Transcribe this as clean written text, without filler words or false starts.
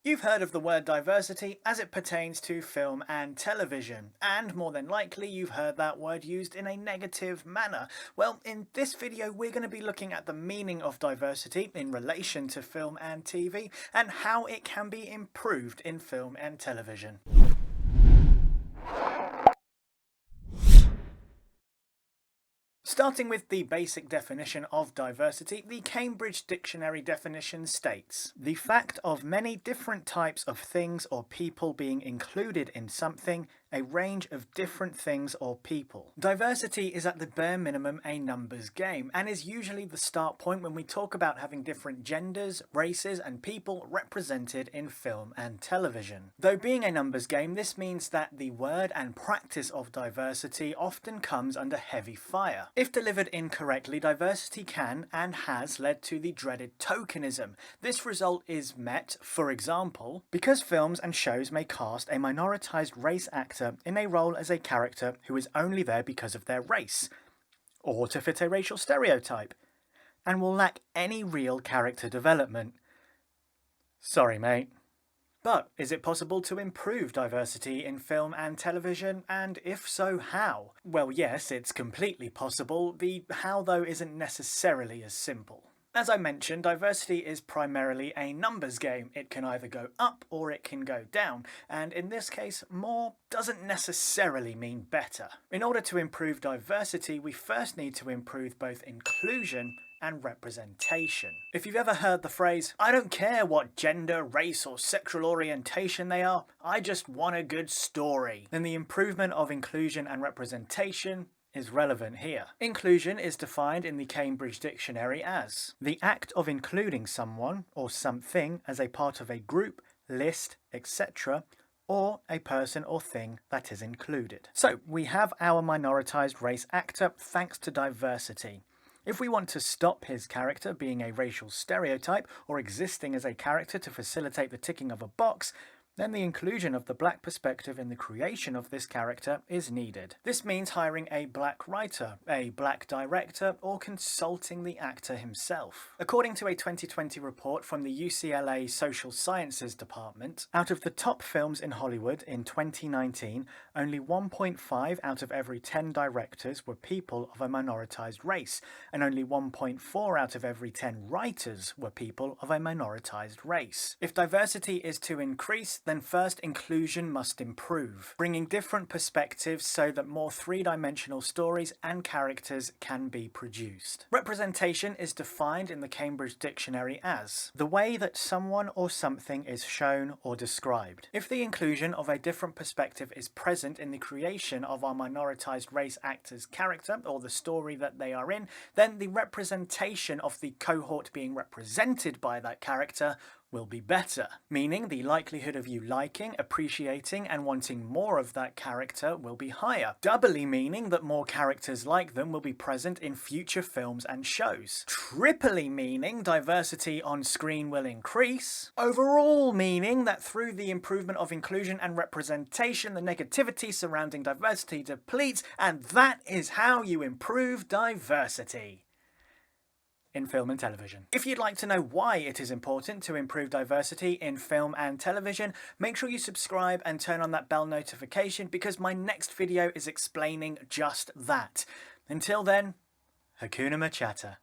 You've heard of the word diversity as it pertains to film and television, and more than likely you've heard that word used in a negative manner. Well, in this video we're going to be looking at the meaning of diversity in relation to film and TV, and how it can be improved in film and television. Starting with the basic definition of diversity, the Cambridge Dictionary definition states, "The fact of many different types of things or people being included in something, a range of different things or people." Diversity is at the bare minimum a numbers game, and is usually the start point when we talk about having different genders, races, and people represented in film and television. Though being a numbers game, this means that the word and practice of diversity often comes under heavy fire. If delivered incorrectly, diversity can and has led to the dreaded tokenism. This result is met, for example, because films and shows may cast a minoritized race actor in a role as a character who is only there because of their race, or to fit a racial stereotype, and will lack any real character development. Sorry, mate. But is it possible to improve diversity in film and television, and if so, how? Well, yes, it's completely possible. The how, though, isn't necessarily as simple. As I mentioned, diversity is primarily a numbers game. It can either go up or it can go down, and in this case, more doesn't necessarily mean better. In order to improve diversity, we first need to improve both inclusion and representation. If you've ever heard the phrase, "I don't care what gender, race, or sexual orientation they are, I just want a good story," then the improvement of inclusion and representation is relevant here. Inclusion is defined in the Cambridge Dictionary as the act of including someone or something as a part of a group, list, etc., or a person or thing that is included. So we have our minoritized race actor thanks to diversity. If we want to stop his character being a racial stereotype or existing as a character to facilitate the ticking of a box, then the inclusion of the black perspective in the creation of this character is needed. This means hiring a black writer, a black director, or consulting the actor himself. According to a 2020 report from the UCLA Social Sciences Department, out of the top films in Hollywood in 2019, only 1.5 out of every 10 directors were people of a minoritized race, and only 1.4 out of every 10 writers were people of a minoritized race. If diversity is to increase, then first inclusion must improve, bringing different perspectives so that more three-dimensional stories and characters can be produced. Representation is defined in the Cambridge Dictionary as the way that someone or something is shown or described. If the inclusion of a different perspective is present in the creation of our minoritized race actor's character or the story that they are in, then the representation of the cohort being represented by that character will be better, meaning the likelihood of you liking, appreciating, and wanting more of that character will be higher. Doubly meaning that more characters like them will be present in future films and shows. Triply meaning diversity on screen will increase. Overall meaning that through the improvement of inclusion and representation, the negativity surrounding diversity depletes, and that is how you improve diversity in film and television. If you'd like to know why it is important to improve diversity in film and television, make sure you subscribe and turn on that bell notification, because my next video is explaining just that. Until then, Hakuna MaChatter.